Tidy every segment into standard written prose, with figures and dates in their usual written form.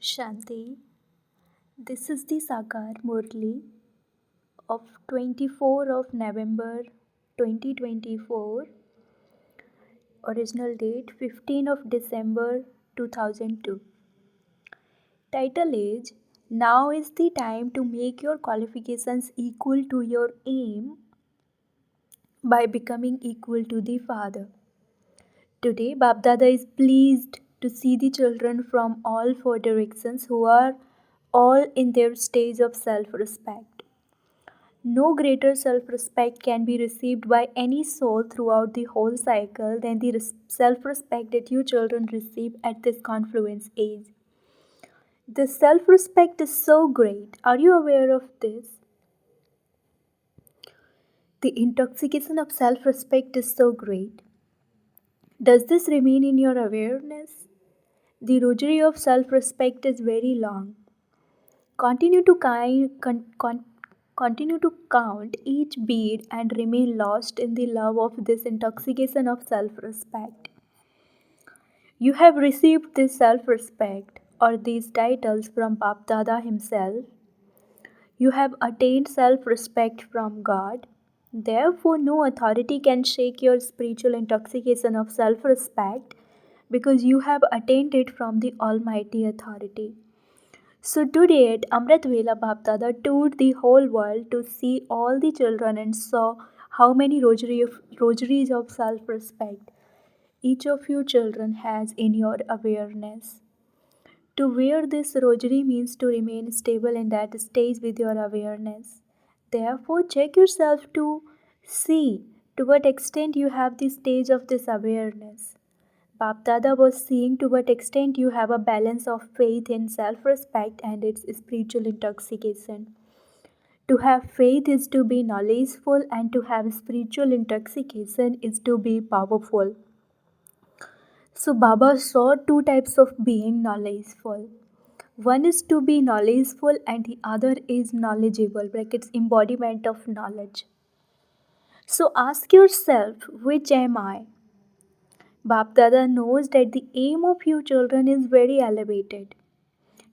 Shanti, this is the Sakar Murli of 24 of November 2024, original date 15 of December 2002. Title is Now is the time to make your qualifications equal to your aim by becoming equal to the Father. Today, Babdada is pleased to see the children from all four directions who are all in their stage of self-respect. No greater self respect can be received by any soul throughout the whole cycle than the self respect that you children receive at this confluence age. The self respect is so great. Are you aware of this? The intoxication of self respect is so great. Does this remain in your awareness? The rosary of self respect is very long. Continue to continue to count each bead and remain lost in the love of this intoxication of self-respect. You have received this self-respect or these titles from Bap Dada himself. You have attained self-respect from God. Therefore, no authority can shake your spiritual intoxication of self-respect because you have attained it from the Almighty Authority. So today at Amrit Vela Bapdada toured the whole world to see all the children and saw how many rosaries of self-respect each of you children has in your awareness. To wear this rosary means to remain stable in that stage with your awareness. Therefore, check yourself to see to what extent you have the stage of this awareness. Bapdada was seeing to what extent you have a balance of faith in self-respect and its spiritual intoxication. To have faith is to be knowledgeful, and to have spiritual intoxication is to be powerful. So Baba saw two types of being knowledgeful. One is to be knowledgeful and the other is knowledgeable, brackets embodiment of knowledge. So ask yourself, which am I? Bapdada knows that the aim of you children is very elevated.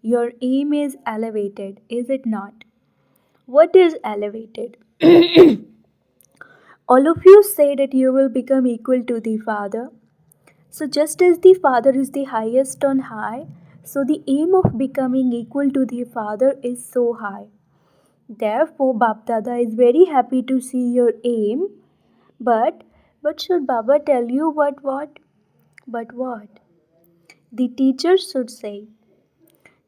Your aim is elevated, is it not? What is elevated? All of you say that you will become equal to the Father. So, just as the Father is the highest on high, so the aim of becoming equal to the Father is so high. Therefore, Bapdada is very happy to see your aim. But should Baba tell you what? But what? The teacher should say,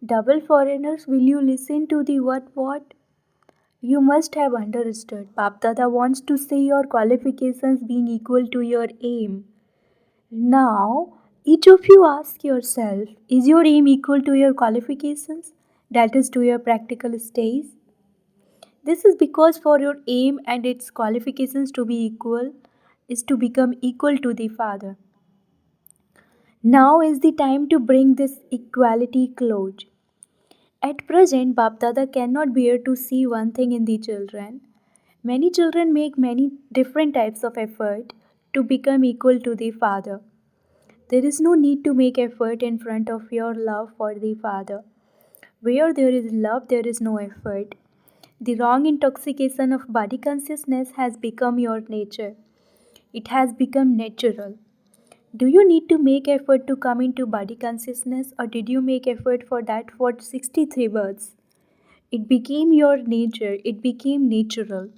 double foreigners, will you listen to the what? You must have understood. Bapdada wants to say your qualifications being equal to your aim. Now, each of you ask yourself, is your aim equal to your qualifications? That is to your practical stage? This is because for your aim and its qualifications to be equal is to become equal to the Father. Now is the time to bring this equality close. At present, Bapdada cannot bear to see one thing in the children. Many children make many different types of effort to become equal to the Father. There is no need to make effort in front of your love for the Father. Where there is love, there is no effort. The wrong intoxication of body consciousness has become your nature. It has become natural. Do you need to make effort to come into body consciousness, or did you make effort for that for 63 births? It became your nature, it became natural.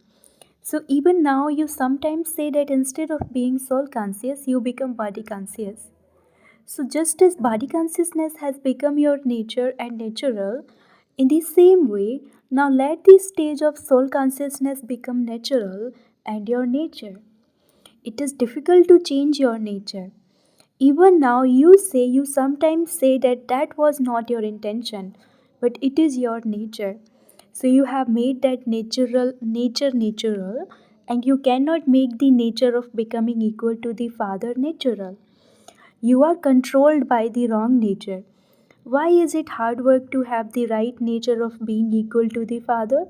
So even now you sometimes say that instead of being soul conscious, you become body conscious. So just as body consciousness has become your nature and natural, in the same way, now let the stage of soul consciousness become natural and your nature. It is difficult to change your nature. Even now you sometimes say that that was not your intention, but it is your nature. So you have made that natural, and you cannot make the nature of becoming equal to the Father natural. You are controlled by the wrong nature. Why is it hard work to have the right nature of being equal to the Father?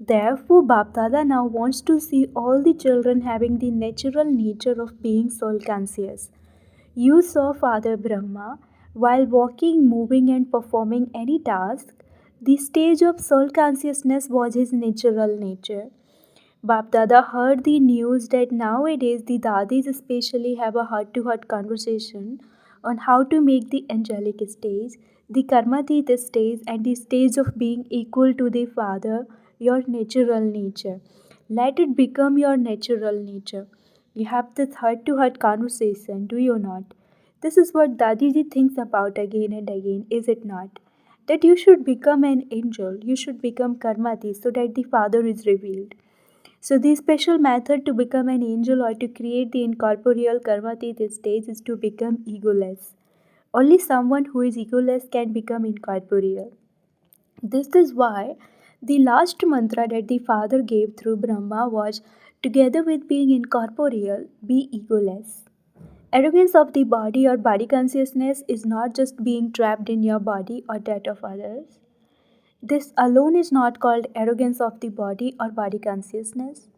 Therefore, Bapdada now wants to see all the children having the natural nature of being soul conscious. You saw Father Brahma. While walking, moving, and performing any task, the stage of soul consciousness was his natural nature. Bap Dada heard the news that nowadays the Dadis especially have a heart to heart conversation on how to make the angelic stage, the Karmatita stage, and the stage of being equal to the Father, your natural nature. Let it become your natural nature. You have this heart to heart conversation, do you not? This is what Dadiji thinks about again and again, is it not? That you should become an angel, you should become Karmati so that the Father is revealed. So, the special method to become an angel or to create the incorporeal karmatit stage is to become egoless. Only someone who is egoless can become incorporeal. This is why the last mantra that the Father gave through Brahma was together with being incorporeal, be egoless. Arrogance of the body or body consciousness is not just being trapped in your body or that of others. This alone is not called arrogance of the body or body consciousness.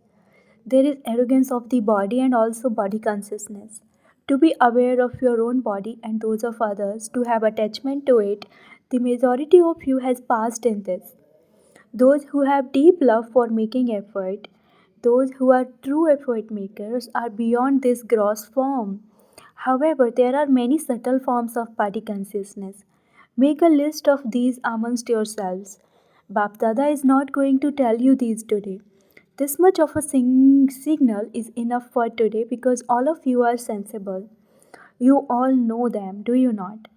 There is arrogance of the body and also body consciousness. To be aware of your own body and those of others, to have attachment to it, the majority of you has passed in this. Those who have deep love for making effort, those who are true effort makers, are beyond this gross form. However, there are many subtle forms of body consciousness. Make a list of these amongst yourselves. Bapdada is not going to tell you these today. This much of a signal is enough for today because all of you are sensible. You all know them, do you not?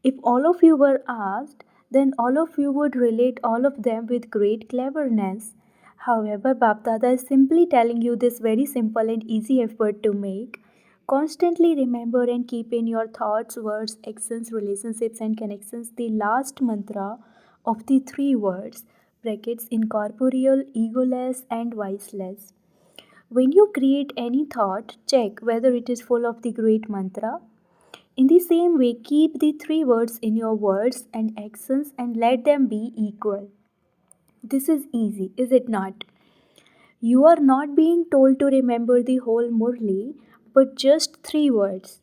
If all of you were asked, then all of you would relate all of them with great cleverness. However, Bapdada is simply telling you this very simple and easy effort to make. Constantly remember and keep in your thoughts, words, actions, relationships, and connections the last mantra of the three words brackets incorporeal, egoless, and viceless. When you create any thought, check whether it is full of the great mantra. In the same way, keep the three words in your words and actions and let them be equal. This is easy, is it not? You are not being told to remember the whole Murli, but just three words.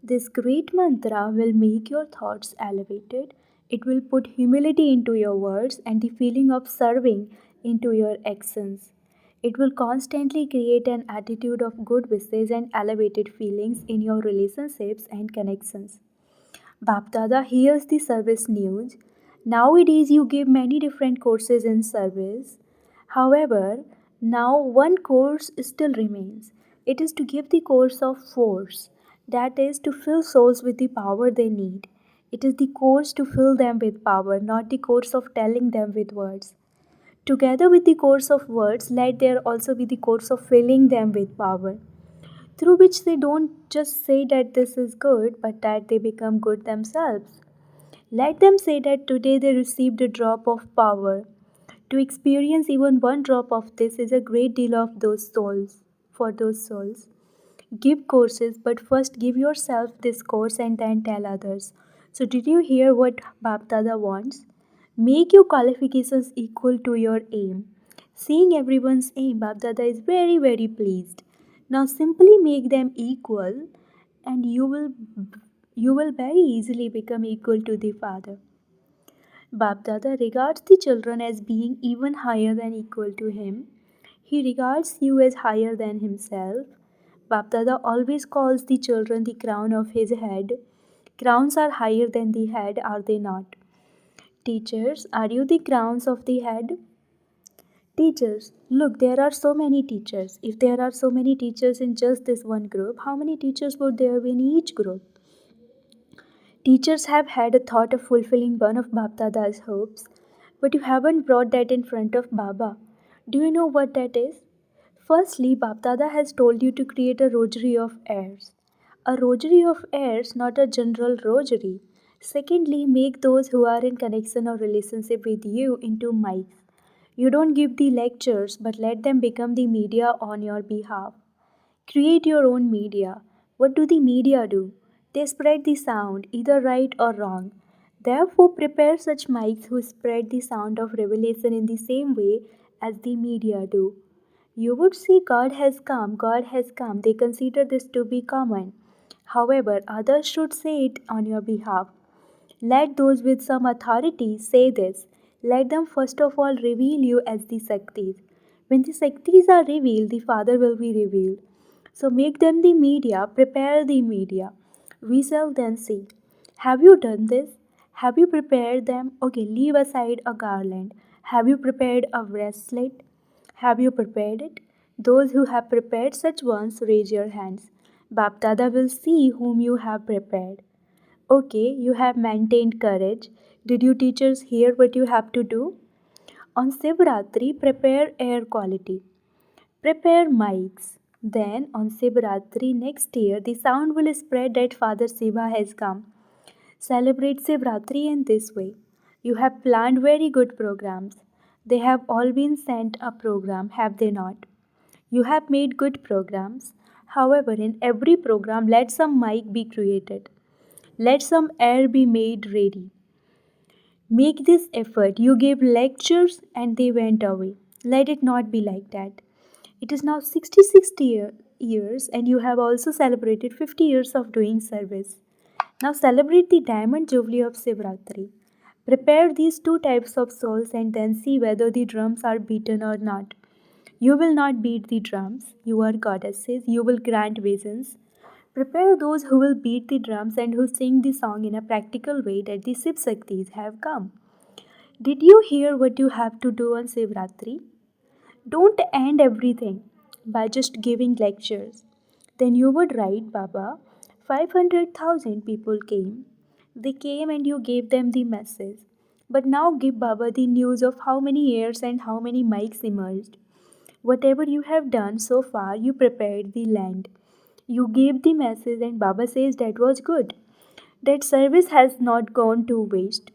This great mantra will make your thoughts elevated. It will put humility into your words and the feeling of serving into your actions. It will constantly create an attitude of good wishes and elevated feelings in your relationships and connections. Bapdada hears the service news. Nowadays, you give many different courses in service. However, now one course still remains. It is to give the course of force, that is, to fill souls with the power they need. It is the course to fill them with power, not the course of telling them with words. Together with the course of words, let there also be the course of filling them with power through which they don't just say that this is good, but that they become good themselves. Let them say that today they received a drop of power. To experience even one drop of this is a great deal of those souls, for those souls. Give courses, but first give yourself this course and then tell others. So, did you hear what Bapdada wants? Make your qualifications equal to your aim. Seeing everyone's aim, Bapdada is very, very pleased. Now, simply make them equal, and you will very easily become equal to the Father. Bapdada regards the children as being even higher than equal to him. He regards you as higher than himself. Bapdada always calls the children the crown of his head. Crowns are higher than the head, are they not? Teachers, are you the crowns of the head? Teachers, look, there are so many teachers. If there are so many teachers in just this one group, how many teachers would there be in each group? Teachers have had a thought of fulfilling one of Bapdada's hopes, but you haven't brought that in front of Baba. Do you know what that is? Firstly, Bapdada has told you to create a rosary of heirs. A rosary of heirs, not a general rosary. Secondly, make those who are in connection or relationship with you into mics. You don't give the lectures, but let them become the media on your behalf. Create your own media. What do the media do? They spread the sound, either right or wrong. Therefore, prepare such mics who spread the sound of revelation in the same way as the media do. You would see God has come, God has come. They consider this to be common. However, others should say it on your behalf. Let those with some authority say this. Let them first of all reveal you as the Saktis. When the Saktis are revealed, the Father will be revealed. So make them the media, prepare the media. We shall then see. Have you done this? Have you prepared them? Okay, leave aside a garland. Have you prepared a bracelet? Have you prepared it? Those who have prepared such ones, raise your hands. Bapdada will see whom you have prepared. Okay, you have maintained courage. Did you teachers hear what you have to do? On Shivratri, prepare air quality. Prepare mics. Then on Shivratri next year, the sound will spread that Father Shiva has come. Celebrate Shivratri in this way. You have planned very good programs. They have all been sent a program, have they not? You have made good programs. However, in every program, let some mic be created. Let some air be made ready. Make this effort. You gave lectures and they went away. Let it not be like that. It is now 66 years and you have also celebrated 50 years of doing service. Now celebrate the diamond jubilee of Shivratri. Prepare these two types of souls and then see whether the drums are beaten or not. You will not beat the drums. You are goddesses. You will grant visions. Prepare those who will beat the drums and who sing the song in a practical way that the Shiv Shaktis have come. Did you hear what you have to do on Shivratri? Don't end everything by just giving lectures. Then you would write, Baba, 500,000 people came. They came and you gave them the message. But now give Baba the news of how many ears and how many mics emerged. Whatever you have done so far, you prepared the land. You gave the message, and Baba says that was good. That service has not gone to waste.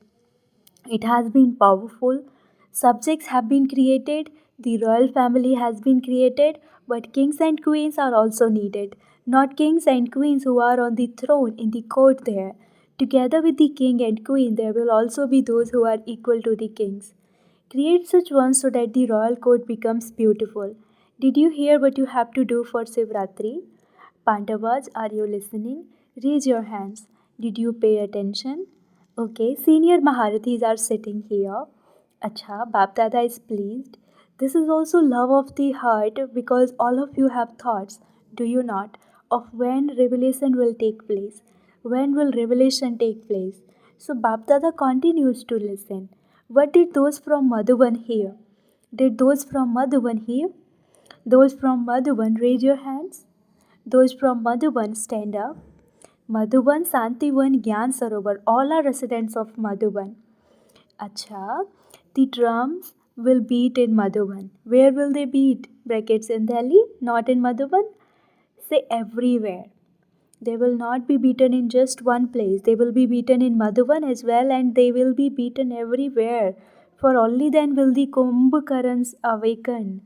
It has been powerful. Subjects have been created, the royal family has been created, but kings and queens are also needed. Not kings and queens who are on the throne in the court there. Together with the king and queen, there will also be those who are equal to the kings. Create such ones so that the royal court becomes beautiful. Did you hear what you have to do for Shivratri? Pandavas, are you listening? Raise your hands. Did you pay attention? Okay, senior Maharathis are sitting here. Acha, Bap Dada is pleased. This is also love of the heart because all of you have thoughts, do you not, of when revelation will take place. When will revelation take place? So Bap Dada continues to listen. What did those from Madhuban hear? Did those from Madhuban hear? Those from Madhuban, raise your hands. Those from Madhuban, stand up. Madhuban, Santivan, Gyan Sarovar, all are residents of Madhuban. Acha, the drums will beat in Madhuban. Where will they beat? Brackets in Delhi, not in Madhuban? Say everywhere. They will not be beaten in just one place. They will be beaten in Madhuban as well, and they will be beaten everywhere. For only then will the Kumbhakarans awaken.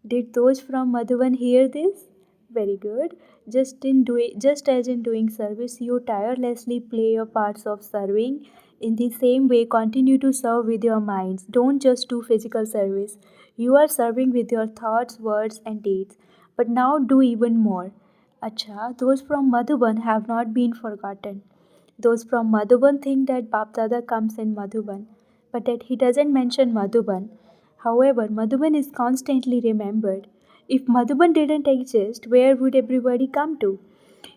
Did those from Madhuban hear this? Very good. Just as in doing service, you tirelessly play your parts of serving. In the same way, continue to serve with your minds. Don't just do physical service. You are serving with your thoughts, words, and deeds. But now do even more. Acha, those from Madhuban have not been forgotten. Those from Madhuban think that Bapdada comes in Madhuban, but that he doesn't mention Madhuban. However, Madhuban is constantly remembered. If Madhuban didn't exist, where would everybody come to?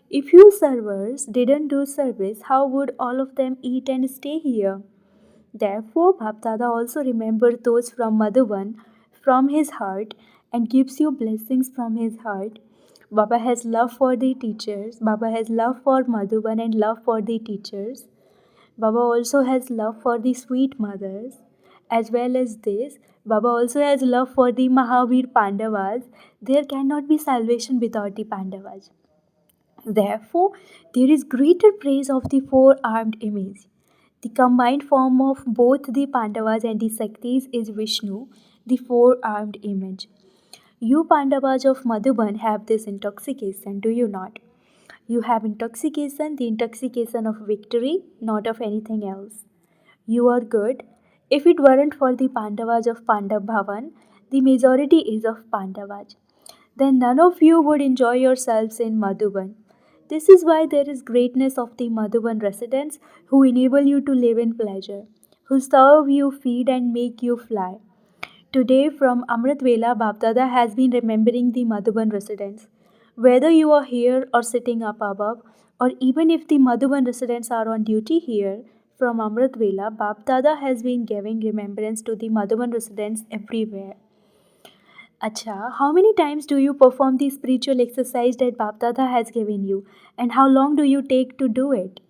If you servers didn't do service, how would all of them eat and stay here? Therefore, Bapdada also remembers those from Madhuban from his heart and gives you blessings from his heart. Baba has love for the teachers. Baba has love for Madhuban and love for the teachers. Baba also has love for the sweet mothers. As well as this, Baba also has love for the Mahavir Pandavas. There cannot be salvation without the Pandavas. Therefore, there is greater praise of the four armed image. The combined form of both the Pandavas and the Saktis is Vishnu, the four armed image. You Pandavas of Madhuban have this intoxication, do you not? You have intoxication, the intoxication of victory, not of anything else. You are good. If it weren't for the Pandavas of Pandav Bhavan, the majority is of Pandavas. Then none of you would enjoy yourselves in Madhuban. This is why there is greatness of the Madhuban residents who enable you to live in pleasure, who serve you, feed, and make you fly. Today, from Amrit Vela, Bapdada has been remembering the Madhuban residents. Whether you are here or sitting up above, or even if the Madhuban residents are on duty here, from Amrit Vela, Bapdada has been giving remembrance to the Madhuban residents everywhere. Acha, how many times do you perform the spiritual exercise that Bapdada has given you, and how long do you take to do it?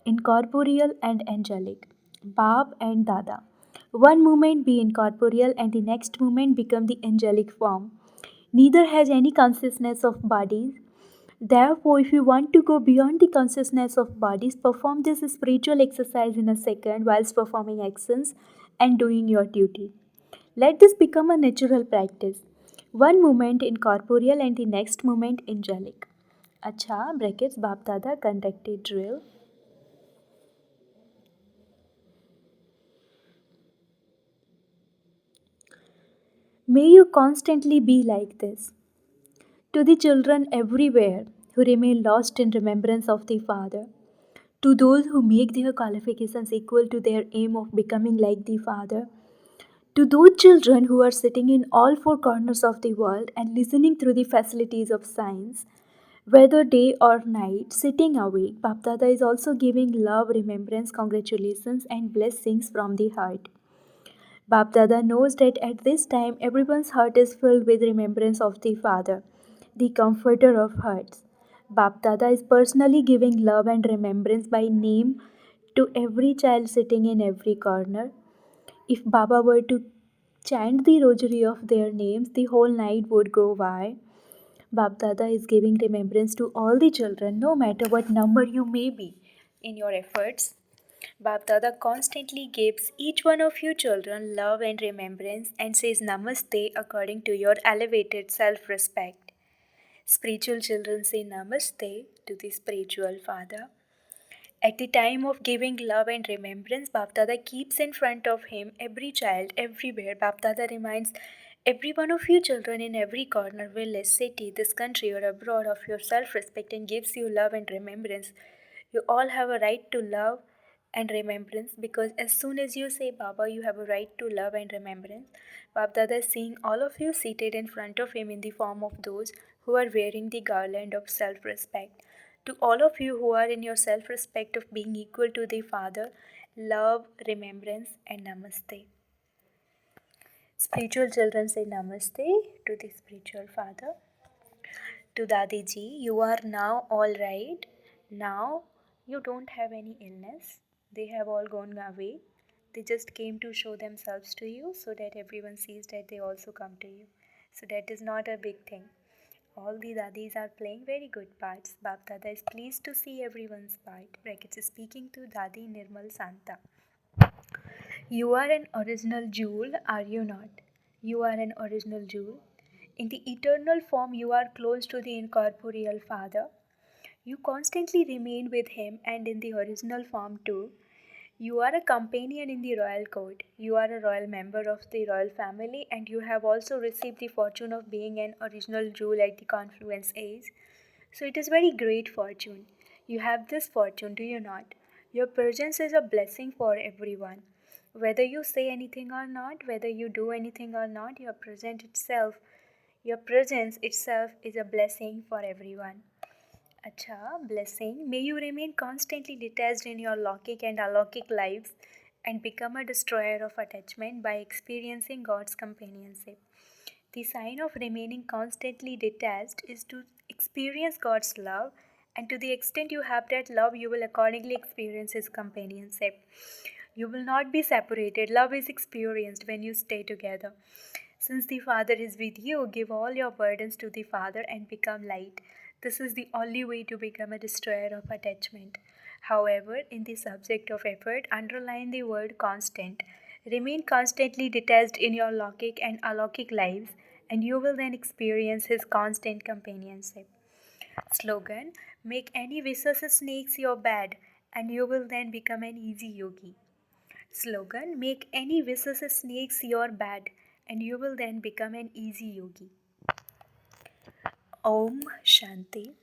Incorporeal and angelic. Bab and Dada. One moment be incorporeal and the next moment become the angelic form. Neither has any consciousness of bodies. Therefore, if you want to go beyond the consciousness of bodies, perform this spiritual exercise in a second whilst performing actions and doing your duty. Let this become a natural practice. One moment incorporeal and the next moment angelic. Acha, brackets, Bap Dada conducted drill. May you constantly be like this. To the children everywhere who remain lost in remembrance of the Father, to those who make their qualifications equal to their aim of becoming like the Father, to those children who are sitting in all four corners of the world and listening through the facilities of science, whether day or night, sitting awake, Bapdada is also giving love, remembrance, congratulations, and blessings from the heart. Bapdada knows that at this time everyone's heart is filled with remembrance of the Father, the comforter of hearts. Bapdada is personally giving love and remembrance by name to every child sitting in every corner. If Baba were to chant the rosary of their names, the whole night would go by. Bapdada is giving remembrance to all the children, no matter what number you may be in your efforts. Bapdada constantly gives each one of you children love and remembrance and says namaste according to your elevated self respect. Spiritual children say namaste to the spiritual father. At the time of giving love and remembrance, Bapdada keeps in front of him every child everywhere. Bapdada reminds every one of you children in every corner, village, city, this country, or abroad of your self respect and gives you love and remembrance. You all have a right to love and remembrance because as soon as you say Baba, you have a right to love and remembrance. Bapdada is seeing all of you seated in front of him in the form of those who are wearing the garland of self respect. To all of you who are in your self respect of being equal to the Father, love, remembrance, and namaste. Spiritual children say namaste to the spiritual Father. To Dadi ji, you are now all right. Now you don't have any illness. They have all gone away. They just came to show themselves to you so that everyone sees that they also come to you. So that is not a big thing. All the dadis are playing very good parts. Bap Dada is pleased to see everyone's part. Brackets speaking to Dadi Nirmal Santa. You are an original jewel, are you not? You are an original jewel. In the eternal form, you are close to the incorporeal Father. You constantly remain with Him, and in the original form, too. You are a companion in the royal court. You are a royal member of the royal family, and you have also received the fortune of being an original jewel at the confluence age. So it is very great fortune. You have this fortune, do you not? Your presence is a blessing for everyone. Whether you say anything or not, whether you do anything or not, your presence itself is a blessing for everyone. Acha, blessing. May you remain constantly detached in your Lockic and alaukic lives and become a destroyer of attachment by experiencing God's companionship. The sign of remaining constantly detached is to experience God's love, and to the extent you have that love, you will accordingly experience His companionship. You will not be separated. Love is experienced when you stay together. Since the Father is with you, give all your burdens to the Father and become light. This is the only way to become a destroyer of attachment. However, in the subject of effort, underline the word constant. Remain constantly detached in your Lockic and alaukic lives, and you will then experience His constant companionship. Slogan: make any vicious snakes your bed, and you will then become an easy yogi. Slogan: make any vicious snakes your bed, and you will then become an easy yogi. Om Shanti.